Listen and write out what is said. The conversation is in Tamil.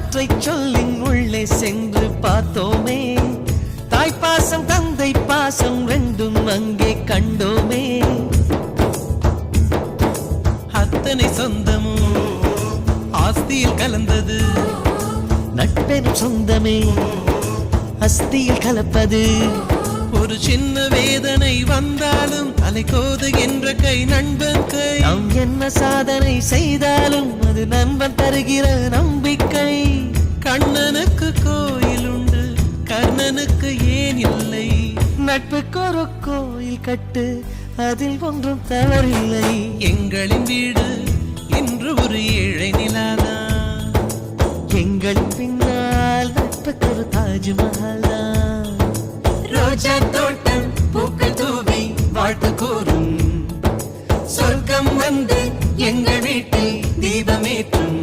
ஒற்றை சொல்லின் உள்ளே சென்று பார்த்தோமே, தாய்ப்பாசம் தந்தை பாசம் ரெண்டும் அங்கே கண்டோமே. அத்தனை சொந்தமும் ஆஸ்தியில் கலந்தது, நட்பெனும் சொந்தமே அஸ்தியில் கலப்பது. ஒரு சின்ன வேதனை வந்தாலும் அலைக்கோது என்ற கை நண்பன் கை. நாம் என்ன சாதனை செய்தாலும் அது நண்பன் தருகிற நம்பிக்கை. கண்ணனுக்கு கோயில் உண்டு, கர்ணனுக்கு ஏன் இல்லை? நட்புக்கு ஒரு கோயில் கட்டு, அதில் ஒன்றும் தவறில்லை. எங்களின் வீடு இன்று ஒரு ஏழை நிலாதான், எங்களின் பின்னால் நட்புக்கு ஒரு தாஜ்மஹால் தான். ரோஜா தோட்டம் பூக்கள் தூவி வாழ்த்து கூறும், சொர்க்கம் வந்து எங்கள் வீட்டில் தீபமேற்றும்.